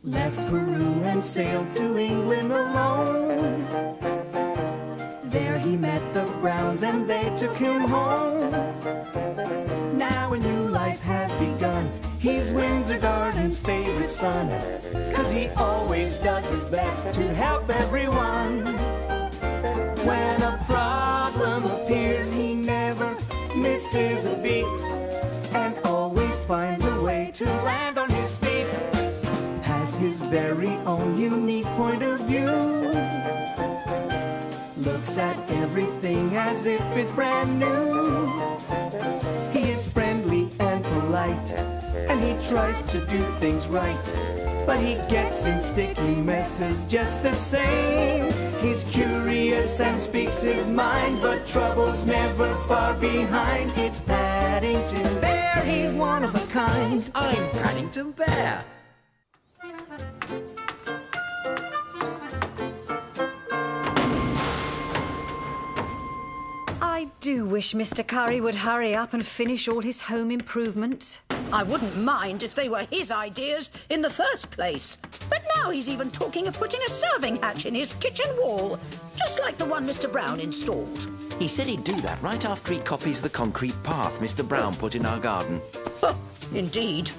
left Peru and sailed to England alone. There he met the Browns and they took him home. Now a new life has begun. He's Windsor Garden's favorite son, 'cause he always does his best to help everyone. When a problem appears, he never misses a beat and always finds a way to land on his feet. Has his very own unique point of view, looks at everything as if it's brand new. He is friendly and polite, and he tries to do things right, but he gets in sticky messes just the same. He's curious and speaks his mind, but trouble's never far behind. It's Paddington Bear, he's one of a kind. I'm Paddington Bear. I do wish Mr. Curry would hurry up and finish all his home improvement. I wouldn't mind if they were his ideas in the first place. But now he's even talking of putting a serving hatch in his kitchen wall, just like the one Mr. Brown installed. He said he'd do that right after he copies the concrete path Mr. Brown put in our garden. Oh, indeed.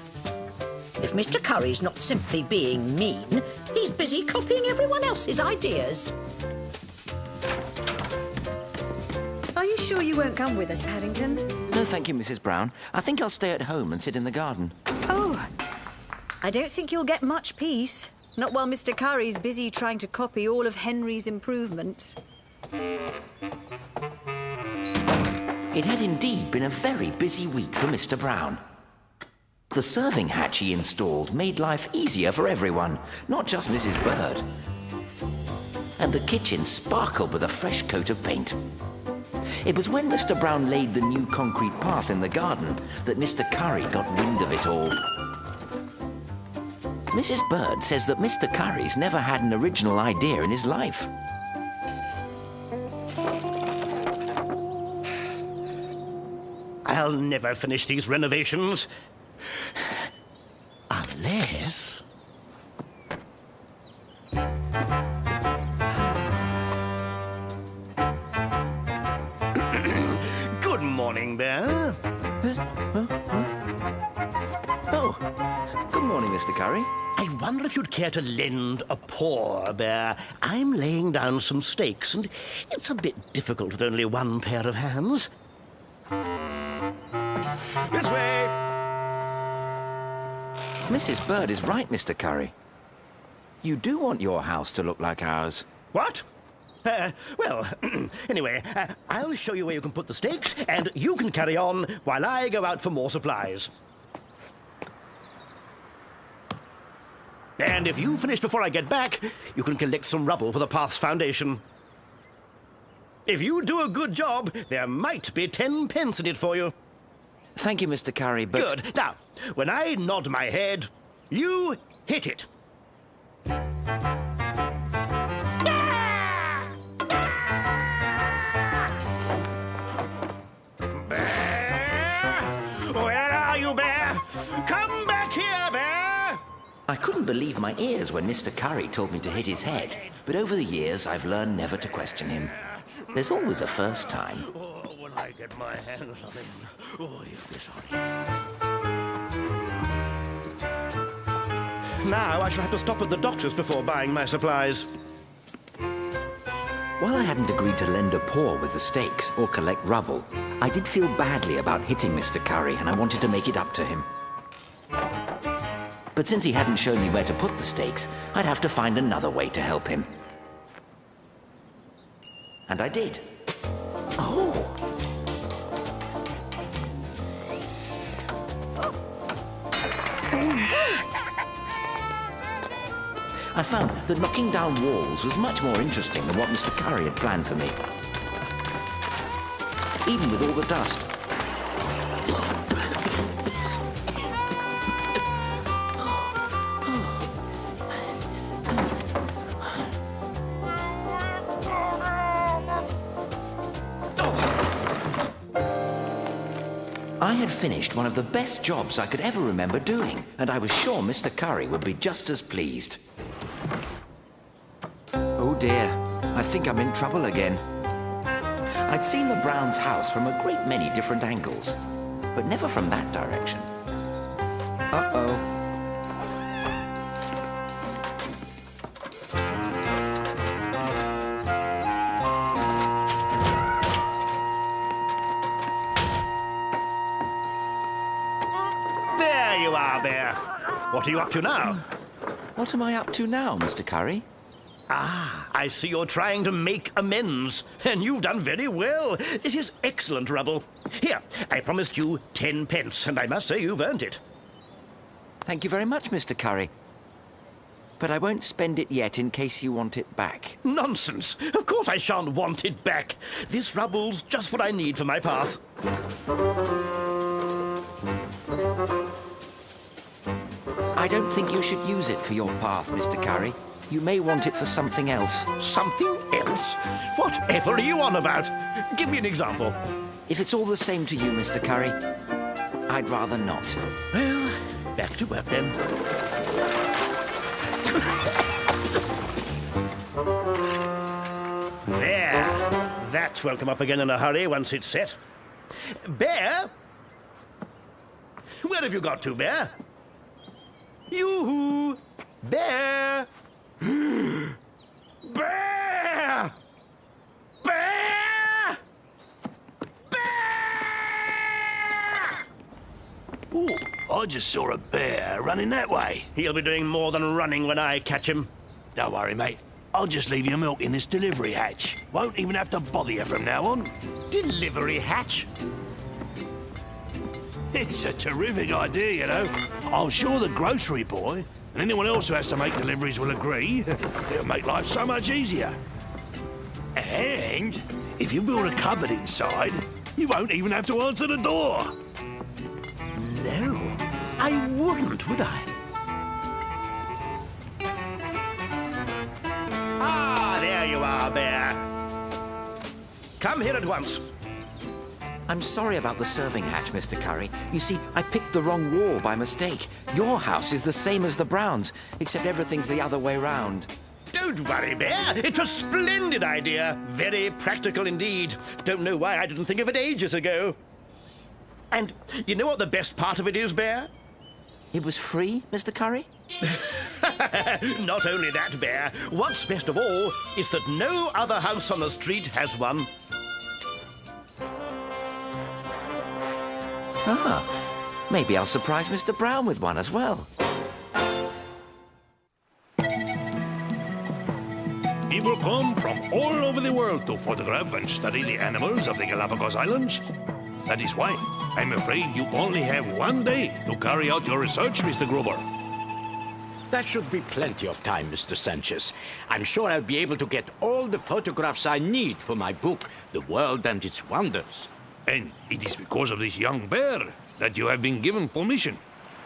If Mr. Curry's not simply being mean, he's busy copying everyone else's ideas. Are you sure you won't come with us, Paddington? No, thank you, Mrs. Brown. I think I'll stay at home and sit in the garden. Oh, I don't think you'll get much peace. Not while Mr. Curry's busy trying to copy all of Henry's improvements. It had indeed been a very busy week for Mr. Brown. The serving hatch he installed made life easier for everyone, not just Mrs. Bird. And the kitchen sparkled with a fresh coat of paint. It was when Mr. Brown laid the new concrete path in the garden that Mr. Curry got wind of it all. Mrs. Bird says that Mr. Curry's never had an original idea in his life. I'll never finish these renovations. Unless... Good morning, Bear. Oh, good morning, Mr. Curry. I wonder if you'd care to lend a paw, Bear. I'm laying down some stakes, and it's a bit difficult with only one pair of hands. This way! Mrs. Bird is right, Mr. Curry. You do want your house to look like ours. What? Well, anyway, I'll show you where you can put the stakes, and you can carry on while I go out for more supplies. And if you finish before I get back, you can collect some rubble for the path's foundation. If you do a good job, there might be 10 pence in it for you. Thank you, Mr. Curry, but... Good. Now, when I nod my head, you hit it. Bear! Where are you, Bear? Come back here, Bear! I couldn't believe my ears when Mr. Curry told me to hit his head, but over the years I've learned never to question him. There's always a first time. Oh, when I get my hands on him, oh, you'll be sorry. Now I shall have to stop at the doctor's before buying my supplies. While I hadn't agreed to lend a paw with the stakes or collect rubble, I did feel badly about hitting Mr. Curry, and I wanted to make it up to him. But since he hadn't shown me where to put the stakes, I'd have to find another way to help him. And I did. Oh! I found that knocking down walls was much more interesting than what Mr. Curry had planned for me. Even with all the dust. I had finished one of the best jobs I could ever remember doing, and I was sure Mr. Curry would be just as pleased. Oh dear, I think I'm in trouble again. I'd seen the Browns' house from a great many different angles, but never from that direction. Uh-oh. There you are, Bear. What are you up to now? What am I up to now, Mr. Curry? Ah, I see you're trying to make amends, and you've done very well. This is excellent rubble. Here, I promised you 10 pence, and I must say you've earned it. Thank you very much, Mr. Curry. But I won't spend it yet in case you want it back. Nonsense. Of course I shan't want it back. This rubble's just what I need for my path. I don't think you should use it for your path, Mr. Curry. You may want it for something else. Something else? Whatever are you on about? Give me an example. If it's all the same to you, Mr. Curry, I'd rather not. Well, back to work then. There. That won't come up again in a hurry once it's set. Bear? Where have you got to, Bear? Yoo-hoo! Bear! Bear! Bear! Bear! Ooh, I just saw a bear running that way. He'll be doing more than running when I catch him. Don't worry, mate. I'll just leave your milk in this delivery hatch. Won't even have to bother you from now on. Delivery hatch? It's a terrific idea, you know. I'm sure the grocery boy and anyone else who has to make deliveries will agree. It'll make life so much easier. And if you build a cupboard inside, you won't even have to answer the door. No, I wouldn't, would I? Ah, there you are, Bear. Come here at once. I'm sorry about the serving hatch, Mr. Curry. You see, I picked the wrong wall by mistake. Your house is the same as the Browns', except everything's the other way round. Don't worry, Bear. It's a splendid idea. Very practical indeed. Don't know why I didn't think of it ages ago. And you know what the best part of it is, Bear? It was free, Mr. Curry? Not only that, Bear. What's best of all is that no other house on the street has one. Ah, maybe I'll surprise Mr. Brown with one as well. People come from all over the world to photograph and study the animals of the Galapagos Islands. That is why I'm afraid you only have one day to carry out your research, Mr. Gruber. That should be plenty of time, Mr. Sanchez. I'm sure I'll be able to get all the photographs I need for my book, The World and Its Wonders. And it is because of this young bear that you have been given permission.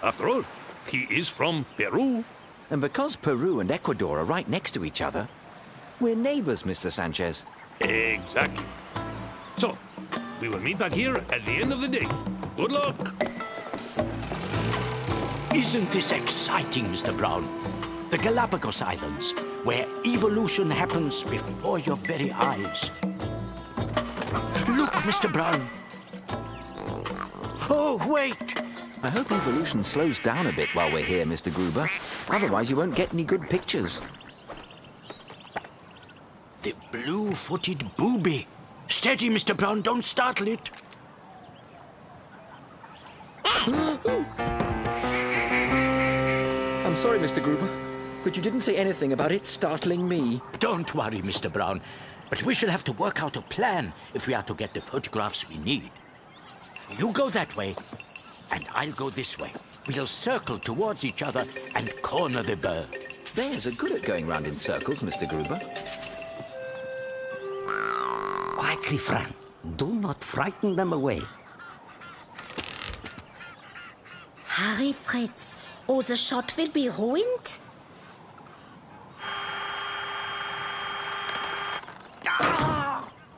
After all, he is from Peru. And because Peru and Ecuador are right next to each other, we're neighbors, Mr. Sanchez. Exactly. So, we will meet back here at the end of the day. Good luck. Isn't this exciting, Mr. Brown? The Galapagos Islands, where evolution happens before your very eyes. Look, Mr. Brown. Oh, wait. I hope evolution slows down a bit while we're here, Mr. Gruber. Otherwise, you won't get any good pictures. The blue-footed booby. Steady, Mr. Brown. Don't startle it. I'm sorry, Mr. Gruber, but you didn't say anything about it startling me. Don't worry, Mr. Brown. But we shall have to work out a plan if we are to get the photographs we need. You go that way, and I'll go this way. We'll circle towards each other and corner the bird. Bears are good at going round in circles, Mr. Gruber. Quietly, Frank. Do not frighten them away. Hurry, Fritz, or the shot will be ruined.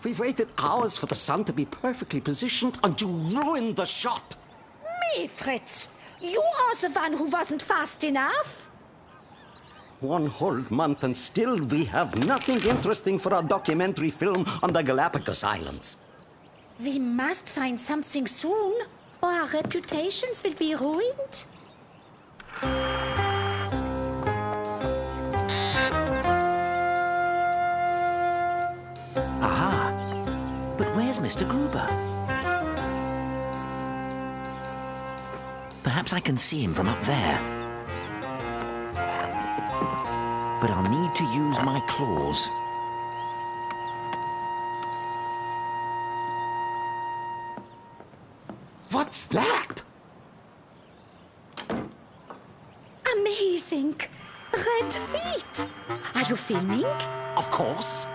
We've waited hours for the sun to be perfectly positioned, and you ruined the shot. Me, Fritz. You are the one who wasn't fast enough. One whole month and still we have nothing interesting for a documentary film on the Galapagos Islands. We must find something soon, or our reputations will be ruined. Aha! But where's Mr. Gruber? Perhaps I can see him from up there. But I'll need to use my claws. What's that? Amazing. Red feet. Are you filming? Of course.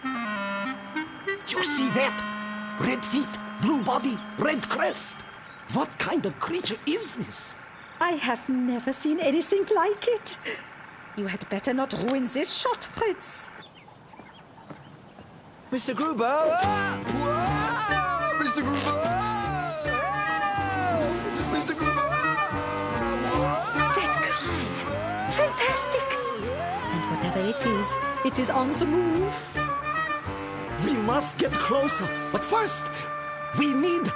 Do you see that? Red feet, blue body, red crest. What kind of creature is this? I have never seen anything like it. You had better not ruin this shot, Fritz. Mr. Gruber! Mr. Gruber! Mr. Gruber! That cry. Fantastic. And whatever it is on the move. We must get closer, but first, we need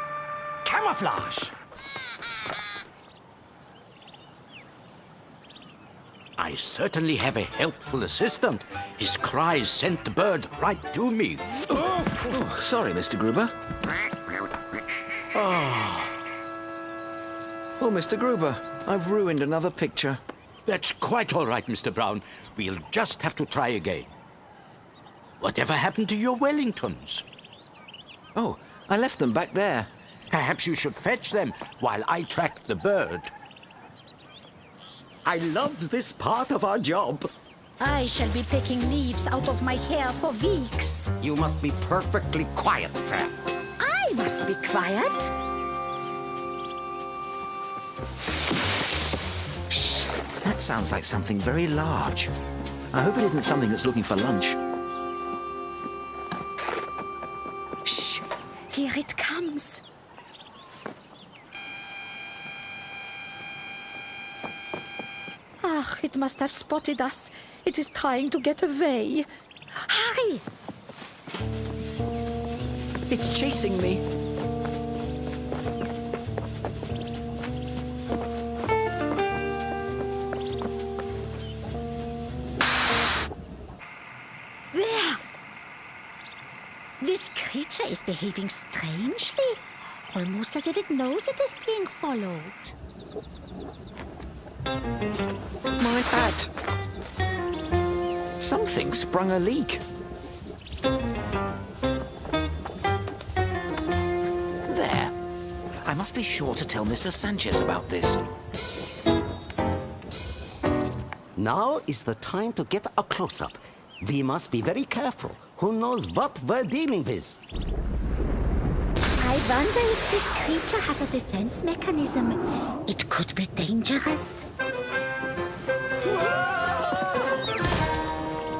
camouflage. I certainly have a helpful assistant. His cries sent the bird right to me. Oh, sorry, Mr. Gruber. Oh, Mr. Gruber, I've ruined another picture. That's quite all right, Mr. Brown. We'll just have to try again. Whatever happened to your Wellingtons? Oh, I left them back there. Perhaps you should fetch them while I track the bird. I love this part of our job. I shall be picking leaves out of my hair for weeks. You must be perfectly quiet, Fran. I must be quiet. Shh! That sounds like something very large. I hope it isn't something that's looking for lunch. Shh! Here it comes. Ah, it must have spotted us. It is trying to get away. Hurry! It's chasing me. There! This creature is behaving strangely, almost as if it knows it is being followed. My hat. Something sprung a leak. There. I must be sure to tell Mr. Sanchez about this. Now is the time to get a close-up. We must be very careful. Who knows what we're dealing with? I wonder if this creature has a defense mechanism. It could be dangerous.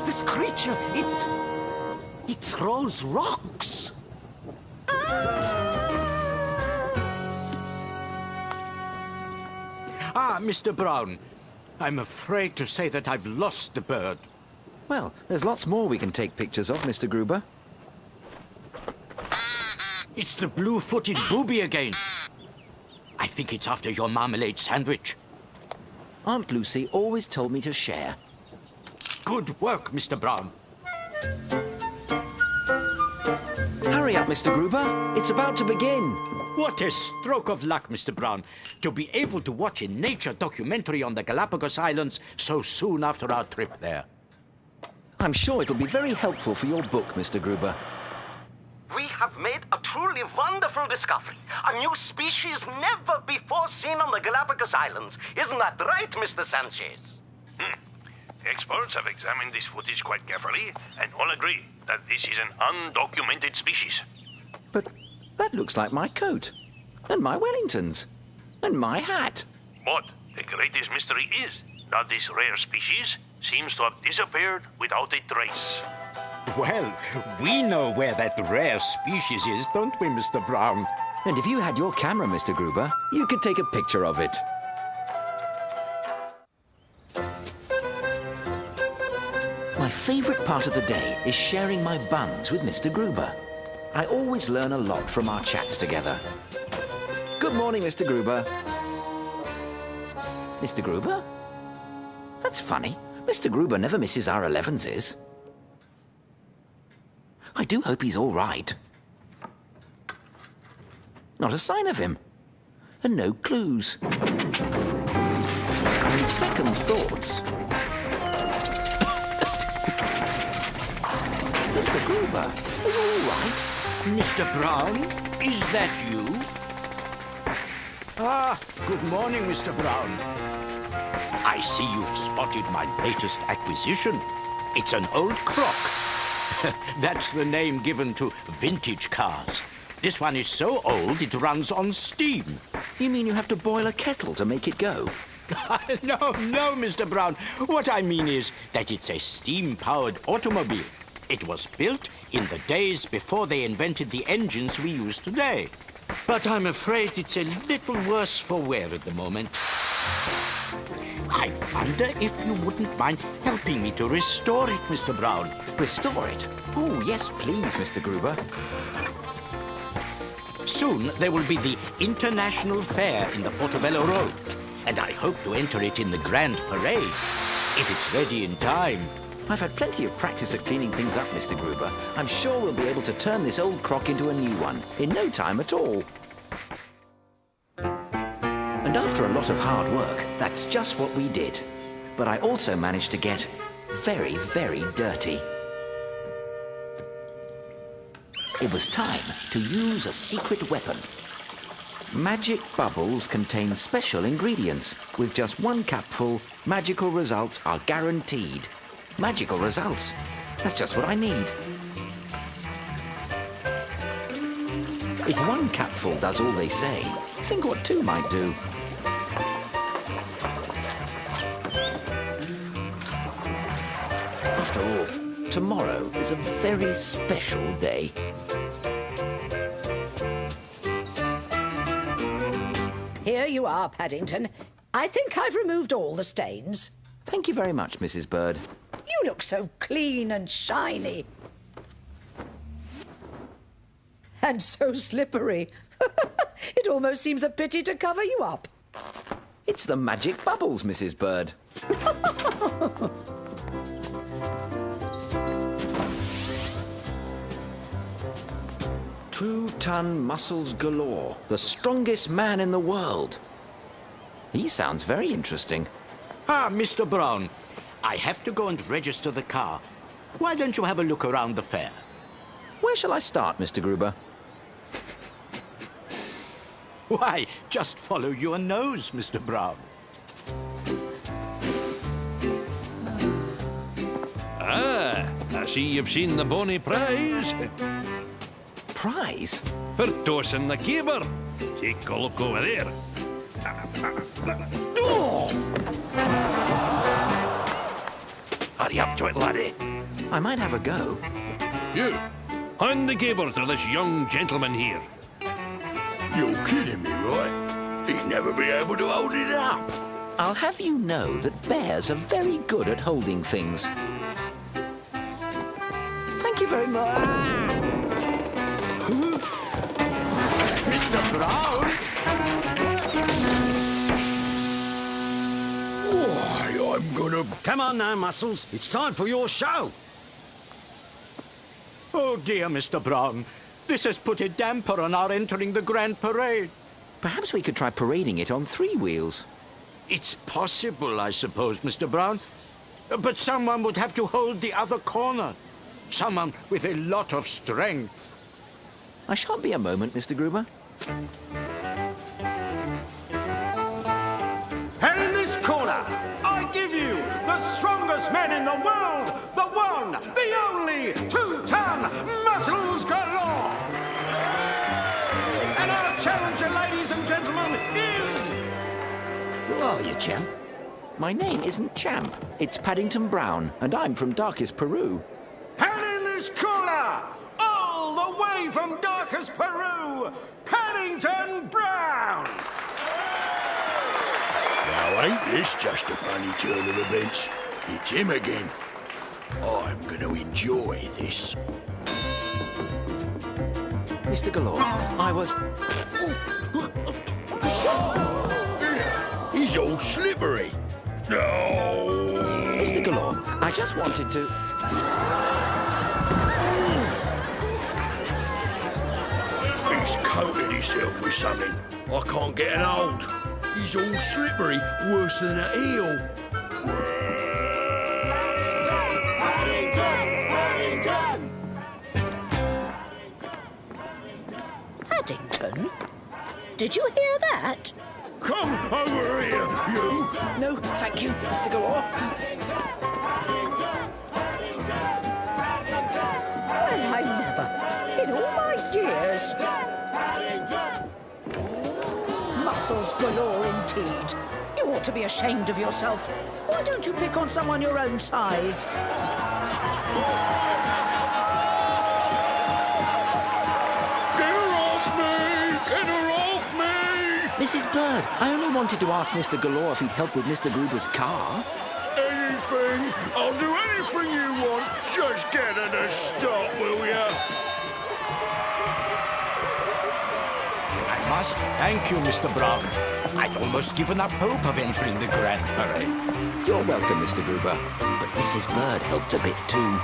This creature, it throws rocks. Mr. Brown. I'm afraid to say that I've lost the bird. Well, there's lots more we can take pictures of, Mr. Gruber. It's the blue-footed booby again. I think it's after your marmalade sandwich. Aunt Lucy always told me to share. Good work, Mr. Brown. Hurry up, Mr. Gruber. It's about to begin. What a stroke of luck, Mr. Brown, to be able to watch a nature documentary on the Galapagos Islands so soon after our trip there. I'm sure it'll be very helpful for your book, Mr. Gruber. We have made a truly wonderful discovery. A new species never before seen on the Galapagos Islands. Isn't that right, Mr. Sanchez? Experts have examined this footage quite carefully and all agree that this is an undocumented species. But that looks like my coat, and my Wellingtons, and my hat. But the greatest mystery is that this rare species seems to have disappeared without a trace. Well, we know where that rare species is, don't we, Mr. Brown? And if you had your camera, Mr. Gruber, you could take a picture of it. My favorite part of the day is sharing my buns with Mr. Gruber. I always learn a lot from our chats together. Good morning, Mr. Gruber. Mr. Gruber? That's funny. Mr. Gruber never misses our 11s. I do hope he's all right. Not a sign of him. And no clues. On second thoughts... Mr. Gruber, are you all right? Mr. Brown, is that you? Ah, good morning, Mr. Brown. I see you've spotted my latest acquisition. It's an old crock. That's the name given to vintage cars. This one is so old it runs on steam. You mean you have to boil a kettle to make it go? No, Mr. Brown. What I mean is that it's a steam-powered automobile. It was built in the days before they invented the engines we use today. But I'm afraid it's a little worse for wear at the moment. I wonder if you wouldn't mind helping me to restore it, Mr. Brown. Restore it? Oh, yes, please, Mr. Gruber. Soon there will be the International Fair in the Portobello Road, and I hope to enter it in the Grand Parade, if it's ready in time. I've had plenty of practice at cleaning things up, Mr. Gruber. I'm sure we'll be able to turn this old crock into a new one in no time at all. And after a lot of hard work, that's just what we did. But I also managed to get very, very dirty. It was time to use a secret weapon. Magic bubbles contain special ingredients. With just one capful, magical results are guaranteed. Magical results. That's just what I need. If one capful does all they say, think what two might do. After all, tomorrow is a very special day. Here you are, Paddington. I think I've removed all the stains. Thank you very much, Mrs. Bird. You look so clean and shiny. And so slippery. It almost seems a pity to cover you up. It's the magic bubbles, Mrs. Bird. 2-ton muscles galore, the strongest man in the world. He sounds very interesting. Ah, Mr. Brown, I have to go and register the car. Why don't you have a look around the fair? Where shall I start, Mr. Gruber? Why, just follow your nose, Mr. Brown. Ah, I see you've seen the bonny prize. Prize? For tossing the caber. Take a look over there. Oh! Hurry up to it, laddie. I might have a go. You, hand the caber to this young gentleman here. You're kidding me, right? He'd never be able to hold it up. I'll have you know that bears are very good at holding things. Thank you very much. Mr. Brown? Why, I'm gonna... Come on now, Muscles. It's time for your show. Oh, dear, Mr. Brown. This has put a damper on our entering the Grand Parade. Perhaps we could try parading it on 3 wheels. It's possible, I suppose, Mr. Brown. But someone would have to hold the other corner. Someone with a lot of strength. I shan't be a moment, Mr. Gruber. And in this corner, I give you the strongest man in the world, the one, the only, 2-ton muscles galore. And our challenger, ladies and gentlemen, is... Who are you, Champ? My name isn't Champ. It's Paddington Brown, and I'm from darkest Peru. And in this Ice Cooler! All the way from darkest Peru, Paddington Brown! Now, ain't this just a funny turn of events? It's him again. I'm going to enjoy this. Mr. Galore, I was... He's all slippery. No! Mr. Galore, I just wanted to... He's coated himself with something. I can't get an hold. He's all slippery, worse than a eel. Paddington? Did you hear that? Come over here, you! No, thank you, Mr. Galore. Well, I never. In all my years. Muscles galore indeed. You ought to be ashamed of yourself. Why don't you pick on someone your own size? Mrs. Bird, I only wanted to ask Mr. Galore if he'd help with Mr. Gruber's car. Anything? I'll do anything you want. Just get her to stop, will ya? I must thank you, Mr. Brown. I'd almost given up hope of entering the Grand Parade. You're welcome, Mr. Gruber. But Mrs. Bird helped a bit too.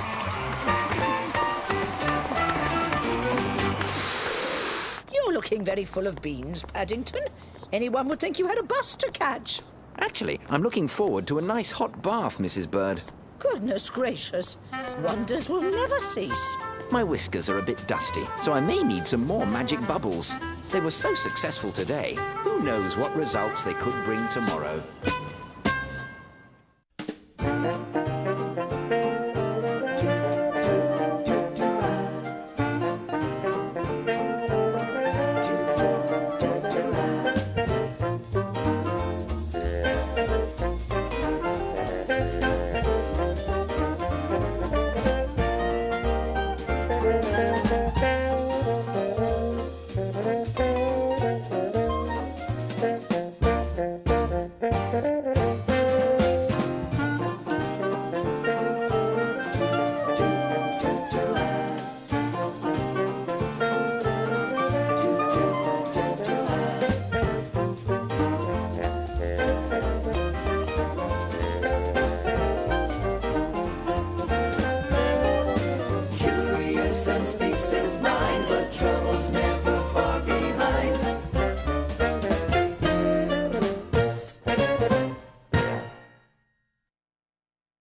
You're looking very full of beans, Paddington. Anyone would think you had a bus to catch. Actually, I'm looking forward to a nice hot bath, Mrs. Bird. Goodness gracious. Wonders will never cease. My whiskers are a bit dusty, so I may need some more magic bubbles. They were so successful today, who knows what results they could bring tomorrow.